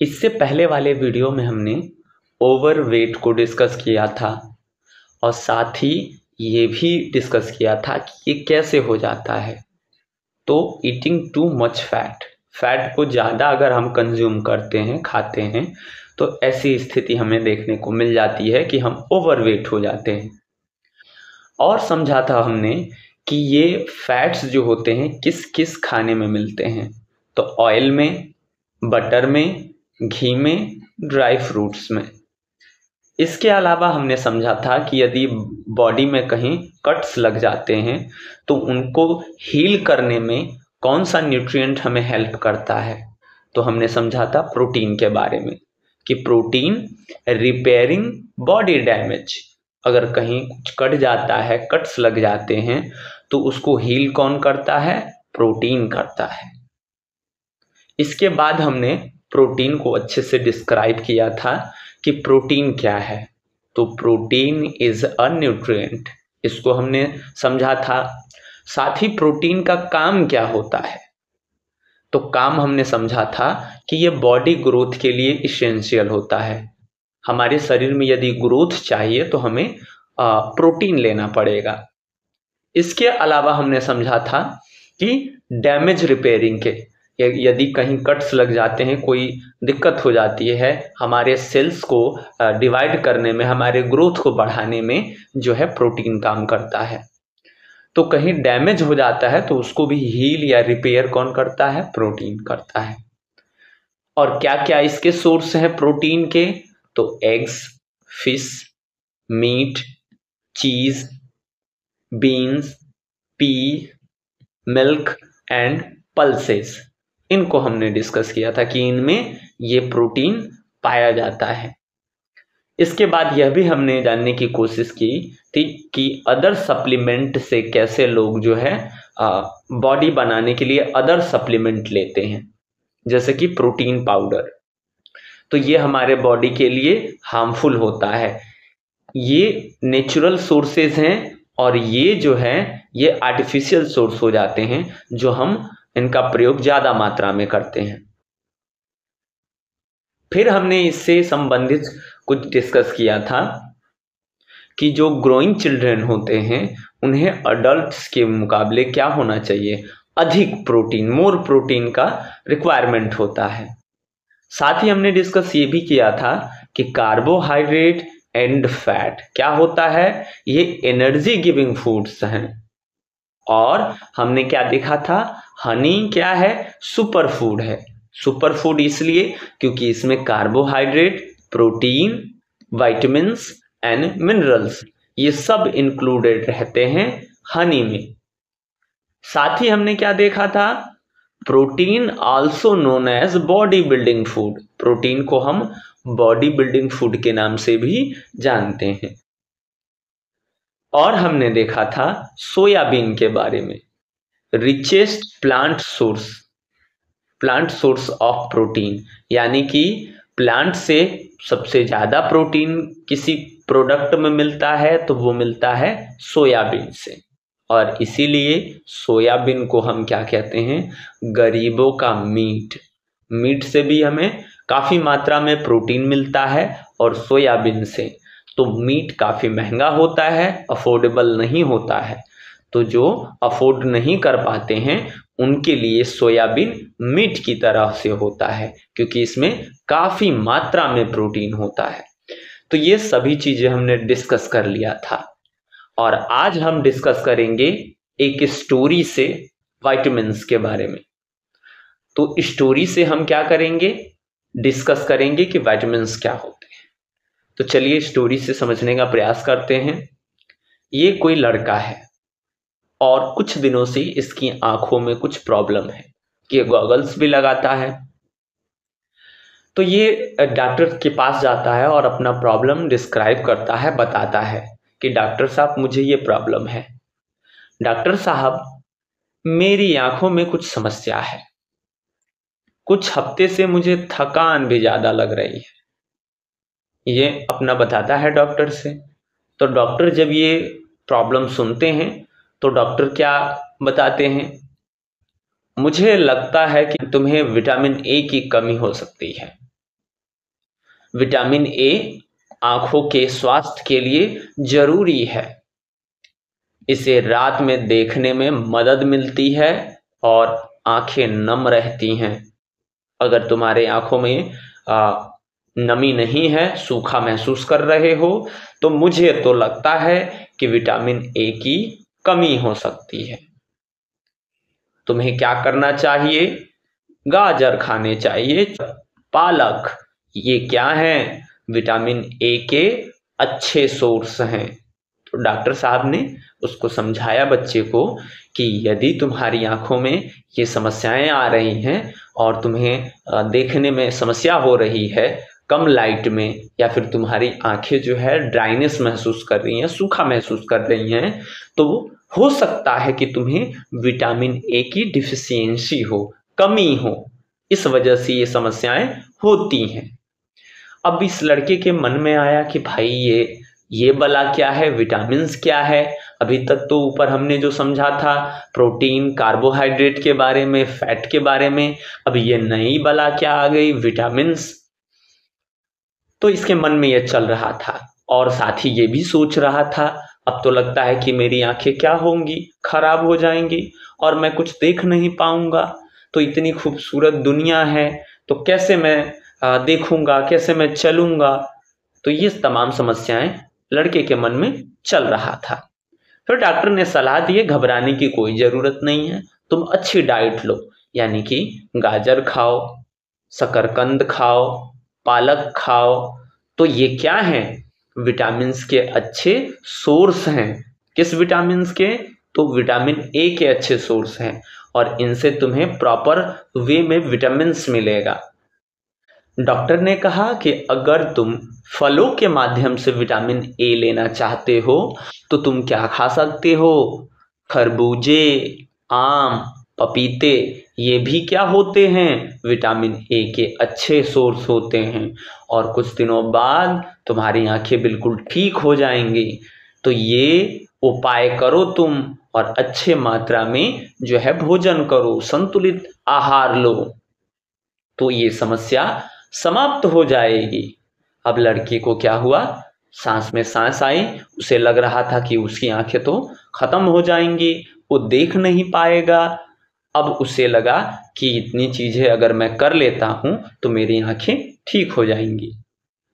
इससे पहले वाले वीडियो में हमने ओवरवेट को डिस्कस किया था और साथ ही ये भी डिस्कस किया था कि ये कैसे हो जाता है। तो ईटिंग टू मच फैट को ज़्यादा अगर हम कंज्यूम करते हैं, खाते हैं, तो ऐसी स्थिति हमें देखने को मिल जाती है कि हम ओवरवेट हो जाते हैं। और समझा था हमने कि ये फैट्स जो होते हैं किस किस खाने में मिलते हैं। तो ऑयल में, बटर में, घी में, ड्राई फ्रूट्स में। इसके अलावा हमने समझा था कि यदि बॉडी में कहीं कट्स लग जाते हैं तो उनको हील करने में कौन सा न्यूट्रिएंट हमें हेल्प करता है। तो हमने समझा था प्रोटीन के बारे में कि प्रोटीन रिपेयरिंग बॉडी डैमेज, अगर कहीं कुछ कट जाता है, कट्स लग जाते हैं, तो उसको हील कौन करता है? प्रोटीन करता है। इसके बाद हमने प्रोटीन को अच्छे से डिस्क्राइब किया था कि प्रोटीन क्या है। तो प्रोटीन इज अ न्यूट्रिएंट, इसको हमने समझा था। साथ ही प्रोटीन का काम क्या होता है, तो काम हमने समझा था कि ये बॉडी ग्रोथ के लिए इसेंशियल होता है। हमारे शरीर में यदि ग्रोथ चाहिए तो हमें प्रोटीन लेना पड़ेगा। इसके अलावा हमने समझा था कि डैमेज रिपेयरिंग के, यदि कहीं कट्स लग जाते हैं, कोई दिक्कत हो जाती है, हमारे सेल्स को डिवाइड करने में, हमारे ग्रोथ को बढ़ाने में जो है प्रोटीन काम करता है। तो कहीं डैमेज हो जाता है तो उसको भी हील या रिपेयर कौन करता है? प्रोटीन करता है। और क्या क्या इसके सोर्स हैं प्रोटीन के? तो एग्स, फिश, मीट, चीज, beans, P, milk and pulses. इनको हमने डिस्कस किया था कि इनमें ये प्रोटीन पाया जाता है। इसके बाद यह भी हमने जानने की कोशिश की थी कि अदर सप्लीमेंट से कैसे लोग जो है बॉडी बनाने के लिए अदर सप्लीमेंट लेते हैं, जैसे कि प्रोटीन पाउडर। तो ये हमारे बॉडी के लिए हार्मफुल होता है। ये नेचुरल सोर्सेज हैं और ये जो है ये आर्टिफिशियल सोर्स हो जाते हैं, जो हम इनका प्रयोग ज़्यादा मात्रा में करते हैं। फिर हमने इससे संबंधित कुछ डिस्कस किया था कि जो ग्रोइंग चिल्ड्रन होते हैं उन्हें अडल्ट्स के मुकाबले क्या होना चाहिए? अधिक प्रोटीन, मोर प्रोटीन का रिक्वायरमेंट होता है। साथ ही हमने डिस्कस ये भी किया था कि कार्बोहाइड्रेट एंड फैट क्या होता है? ये एनर्जी गिविंग फूड्स हैं। और हमने क्या देखा था? हनी क्या है? सुपर फूड है। सुपर फूड इसलिए क्योंकि इसमें carbohydrate, protein, vitamins and minerals ये सब इंक्लूडेड रहते हैं हनी में। साथ ही हमने क्या देखा था? Protein also known as body building food. Protein को हम बॉडी बिल्डिंग फूड के नाम से भी जानते हैं। और हमने देखा था सोयाबीन के बारे में, richest plant source of protein, यानी कि प्लांट से सबसे ज़्यादा प्रोटीन किसी प्रोडक्ट में मिलता है तो वो मिलता है सोयाबीन से। और इसीलिए सोयाबीन को हम क्या कहते हैं? गरीबों का मीट। मीट से भी हमें काफ़ी मात्रा में प्रोटीन मिलता है और सोयाबीन से तो मीट काफ़ी महंगा होता है, अफोर्डेबल नहीं होता है। तो जो अफोर्ड नहीं कर पाते हैं उनके लिए सोयाबीन मीट की तरह से होता है, क्योंकि इसमें काफ़ी मात्रा में प्रोटीन होता है। तो ये सभी चीज़ें हमने डिस्कस कर लिया था। और आज हम डिस्कस करेंगे एक स्टोरी से विटामिन्स के बारे में। तो स्टोरी से हम क्या करेंगे? डिस्कस करेंगे कि विटामिन्स क्या होते हैं। तो चलिए स्टोरी से समझने का प्रयास करते हैं। ये कोई लड़का है और कुछ दिनों से इसकी आंखों में कुछ प्रॉब्लम है, ये गॉगल्स भी लगाता है। तो ये डॉक्टर के पास जाता है और अपना प्रॉब्लम डिस्क्राइब करता है, बताता है कि डॉक्टर साहब मुझे ये प्रॉब्लम है। डॉक्टर साहब मेरी आंखों में कुछ समस्या है, कुछ हफ्ते से मुझे थकान भी ज़्यादा लग रही है। ये अपना बताता है डॉक्टर से। तो डॉक्टर जब ये प्रॉब्लम सुनते हैं तो डॉक्टर क्या बताते हैं? मुझे लगता है कि तुम्हें विटामिन ए की कमी हो सकती है। विटामिन ए आंखों के स्वास्थ्य के लिए जरूरी है। इसे रात में देखने में मदद मिलती है और आंखें नम रहती हैं। अगर तुम्हारे आंखों में नमी नहीं है, सूखा महसूस कर रहे हो, तो मुझे तो लगता है कि विटामिन ए की कमी हो सकती है। तुम्हें क्या करना चाहिए? गाजर खाने चाहिए, पालक, ये क्या है? विटामिन ए के अच्छे सोर्स हैं। तो डॉक्टर साहब ने उसको समझाया बच्चे को कि यदि तुम्हारी आंखों में ये समस्याएं आ रही हैं और तुम्हें देखने में समस्या हो रही है कम लाइट में, या फिर तुम्हारी आंखें जो है ड्राइनेस महसूस कर रही हैं, सूखा महसूस कर रही हैं, तो हो सकता है कि तुम्हें विटामिन ए की डिफिशियंसी हो, कमी हो। इस वजह से ये समस्याएं होती हैं। अब इस लड़के के मन में आया कि भाई ये भला क्या है, विटामिन्स क्या है? अभी तक तो ऊपर हमने जो समझा था प्रोटीन कार्बोहाइड्रेट के बारे में, फैट के बारे में, अब ये नई भला क्या आ गई, विटामिन्स। तो इसके मन में ये चल रहा था और साथ ही ये भी सोच रहा था अब तो लगता है कि मेरी आंखें क्या होंगी, खराब हो जाएंगी और मैं कुछ देख नहीं पाऊंगा। तो इतनी खूबसूरत दुनिया है तो कैसे मैं देखूंगा, कैसे मैं चलूंगा? तो ये तमाम समस्याएं लड़के के मन में चल रहा था। फिर डॉक्टर ने सलाह दी घबराने की कोई जरूरत नहीं है, तुम अच्छी डाइट लो, यानी कि गाजर खाओ, शकरकंद खाओ, पालक खाओ। तो ये क्या है? विटामिन्स के अच्छे सोर्स हैं। किस विटामिन्स के? तो विटामिन ए के अच्छे सोर्स हैं और इनसे तुम्हें प्रॉपर वे में विटामिन्स मिलेगा। डॉक्टर ने कहा कि अगर तुम फलों के माध्यम से विटामिन ए लेना चाहते हो तो तुम क्या खा सकते हो? खरबूजे, आम, पपीते, ये भी क्या होते हैं? विटामिन ए के अच्छे सोर्स होते हैं और कुछ दिनों बाद तुम्हारी आंखें बिल्कुल ठीक हो जाएंगी। तो ये उपाय करो तुम और अच्छे मात्रा में जो है भोजन करो, संतुलित आहार लो, तो ये समस्या समाप्त हो जाएगी। अब लड़की को क्या हुआ? सांस में सांस आई, उसे लग रहा था कि उसकी आंखें तो खत्म हो जाएंगी, वो देख नहीं पाएगा। अब उसे लगा कि इतनी चीजें अगर मैं कर लेता हूं तो मेरी आंखें ठीक हो जाएंगी।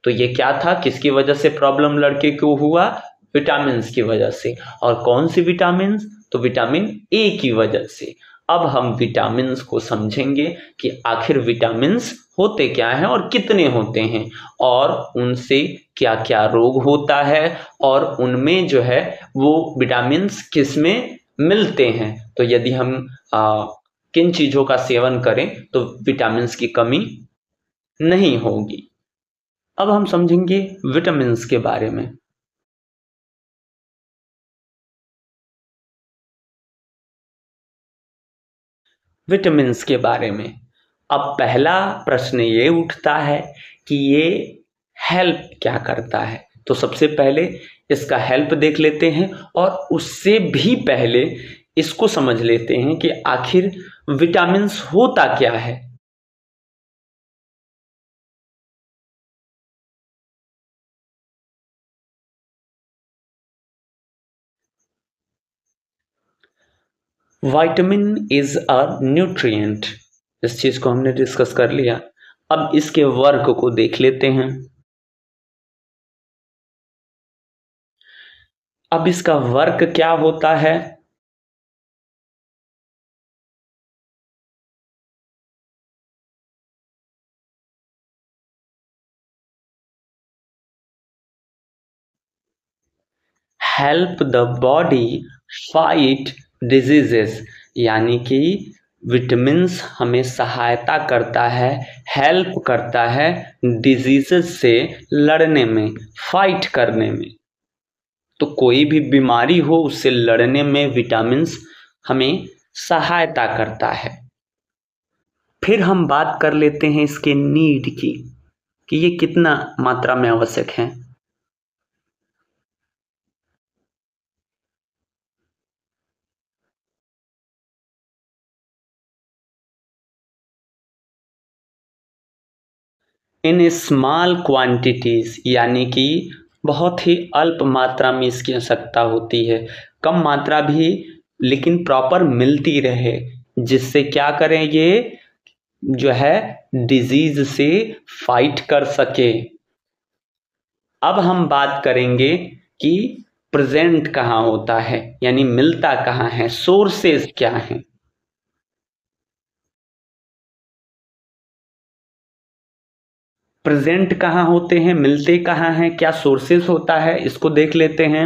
तो ये क्या था, किसकी वजह से प्रॉब्लम लड़के को हुआ? विटामिन की वजह से। और कौन सी विटामिन? तो विटामिन ए की वजह से। अब हम विटामिन को समझेंगे कि आखिर विटामिन होते क्या हैं और कितने होते हैं और उनसे क्या क्या रोग होता है और उनमें जो है वो विटामिन किस में मिलते हैं। तो यदि हम किन चीजों का सेवन करें तो विटामिन की कमी नहीं होगी। अब हम समझेंगे विटामिन्स के बारे में। विटामिन्स के बारे में अब पहला प्रश्न ये उठता है कि ये हेल्प क्या करता है? तो सबसे पहले इसका हेल्प देख लेते हैं और उससे भी पहले इसको समझ लेते हैं कि आखिर विटामिन्स होता क्या है। विटामिन इज अ न्यूट्रिएंट, इस चीज को हमने डिस्कस कर लिया। अब इसके वर्क को देख लेते हैं। अब इसका वर्क क्या होता है? Help the body fight diseases, यानी कि विटामिन्स हमें सहायता करता है, हेल्प करता है डिजीजेस से लड़ने में, फाइट करने में। तो कोई भी बीमारी हो उससे लड़ने में विटामिन्स हमें सहायता करता है। फिर हम बात कर लेते हैं इसके नीड की कि ये कितना मात्रा में आवश्यक है। इन स्मॉल क्वांटिटीज, यानी कि बहुत ही अल्प मात्रा में इसकी आवश्यकता होती है, कम मात्रा भी लेकिन प्रॉपर मिलती रहे, जिससे क्या करें ये जो है डिजीज से फाइट कर सके। अब हम बात करेंगे कि प्रेजेंट कहाँ होता है, यानी मिलता कहाँ है, सोर्सेस क्या हैं। प्रेजेंट कहाँ होते हैं, मिलते कहाँ हैं, क्या सोर्सेस होता है, इसको देख लेते हैं।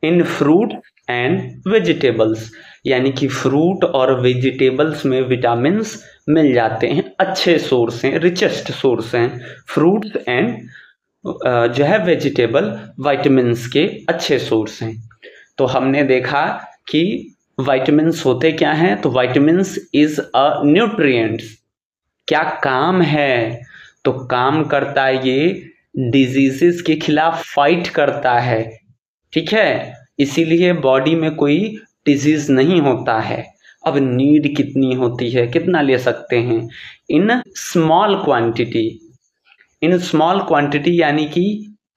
इन फ्रूट एंड वेजिटेबल्स, यानी कि फ्रूट और वेजिटेबल्स में विटामिन्स मिल जाते हैं, अच्छे सोर्स हैं, रिचेस्ट सोर्स हैं फ्रूट्स एंड जो है वेजिटेबल विटामिन्स के अच्छे सोर्स हैं। तो हमने देखा कि विटामिन्स होते क्या हैं, तो विटामिन्स इज अ न्यूट्रिएंट्स। क्या काम है, तो काम करता है ये डिजीजेस के खिलाफ फाइट करता है, ठीक है, इसीलिए बॉडी में कोई डिजीज नहीं होता है। अब नीड कितनी होती है, कितना ले सकते हैं, in small quantity. In small quantity यानी कि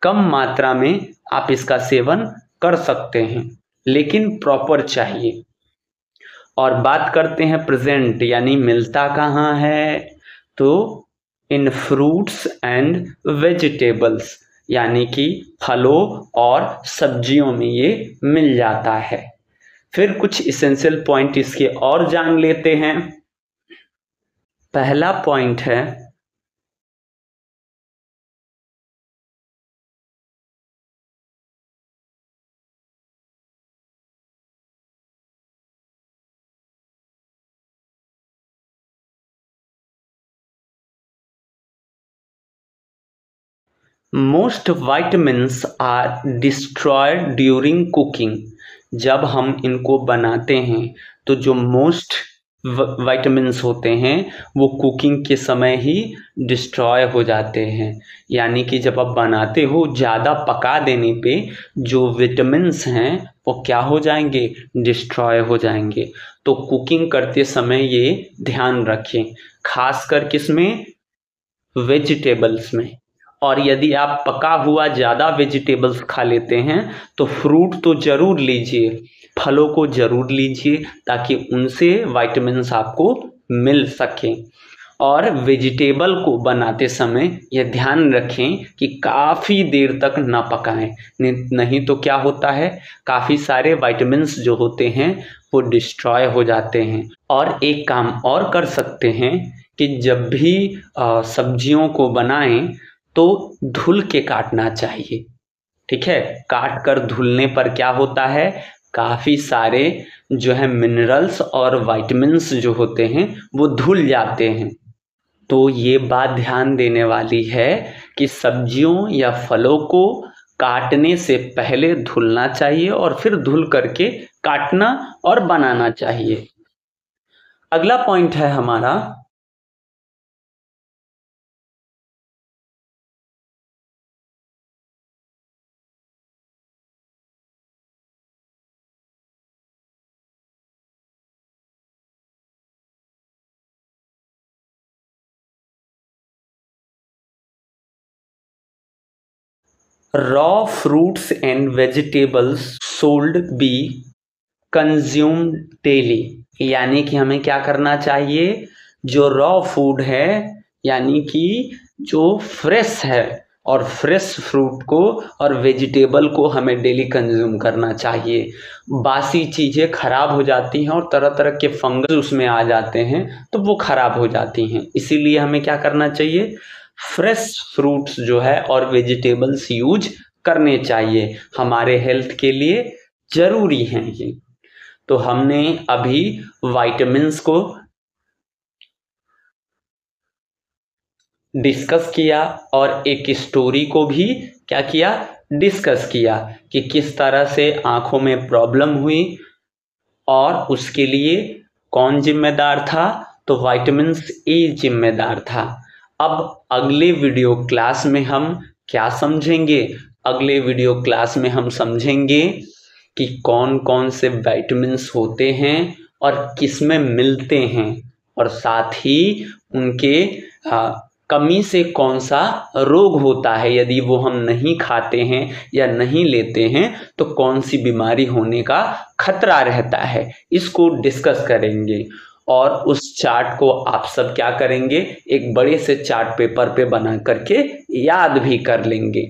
कम मात्रा में आप इसका सेवन कर सकते हैं, लेकिन प्रॉपर चाहिए। और बात करते हैं प्रेजेंट, यानी मिलता कहाँ है, तो इन फ्रूट्स एंड वेजिटेबल्स, यानी कि फलों और सब्जियों में ये मिल जाता है। फिर कुछ इसेंशियल पॉइंट इसके और जान लेते हैं। पहला पॉइंट है most vitamins are destroyed during cooking. जब हम इनको बनाते हैं तो जो मोस्ट वाइटमिन्स होते हैं वो कुकिंग के समय ही डिस्ट्रॉय हो जाते हैं, यानी कि जब आप बनाते हो ज़्यादा पका देने पे जो विटामिन्स हैं वो क्या हो जाएंगे, डिस्ट्रॉय हो जाएंगे। तो कुकिंग करते समय ये ध्यान रखें, खासकर किसमें, वेजिटेबल्स में। और यदि आप पका हुआ ज़्यादा वेजिटेबल्स खा लेते हैं तो फ्रूट तो ज़रूर लीजिए, फलों को ज़रूर लीजिए, ताकि उनसे विटामिन्स आपको मिल सकें। और वेजिटेबल को बनाते समय यह ध्यान रखें कि काफ़ी देर तक ना पकाएं, नहीं तो क्या होता है, काफ़ी सारे विटामिन्स जो होते हैं वो डिस्ट्रॉय हो जाते हैं। और एक काम और कर सकते हैं कि जब भी सब्जियों को बनाएं तो धुल के काटना चाहिए, ठीक है। काट कर धुलने पर क्या होता है, काफ़ी सारे जो है मिनरल्स और विटामिन्स जो होते हैं वो धुल जाते हैं। तो ये बात ध्यान देने वाली है कि सब्जियों या फलों को काटने से पहले धुलना चाहिए और फिर धुल करके काटना और बनाना चाहिए। अगला पॉइंट है हमारा raw fruits and vegetables sold be consumed daily, यानी कि हमें क्या करना चाहिए, जो रॉ फूड है यानी कि जो फ्रेश है और फ्रेश फ्रूट को और वेजिटेबल को हमें डेली कंज्यूम करना चाहिए। बासी चीज़ें खराब हो जाती हैं और तरह तरह के फंगस उसमें आ जाते हैं तो वो खराब हो जाती हैं, इसीलिए हमें क्या करना चाहिए, फ्रेश फ्रूट्स जो है और वेजिटेबल्स यूज करने चाहिए, हमारे हेल्थ के लिए ज़रूरी हैं ये। तो हमने अभी विटामिन्स को डिस्कस किया और एक स्टोरी को भी क्या किया, डिस्कस किया कि किस तरह से आँखों में प्रॉब्लम हुई और उसके लिए कौन जिम्मेदार था, तो विटामिन्स ए जिम्मेदार था। अब अगले वीडियो क्लास में हम क्या समझेंगे, अगले वीडियो क्लास में हम समझेंगे कि कौन कौन से विटामिन्स होते हैं और किस में मिलते हैं, और साथ ही उनके कमी से कौन सा रोग होता है, यदि वो हम नहीं खाते हैं या नहीं लेते हैं तो कौन सी बीमारी होने का खतरा रहता है, इसको डिस्कस करेंगे। और उस चार्ट को आप सब क्या करेंगे, एक बड़े से चार्ट पेपर पे बना करके याद भी कर लेंगे।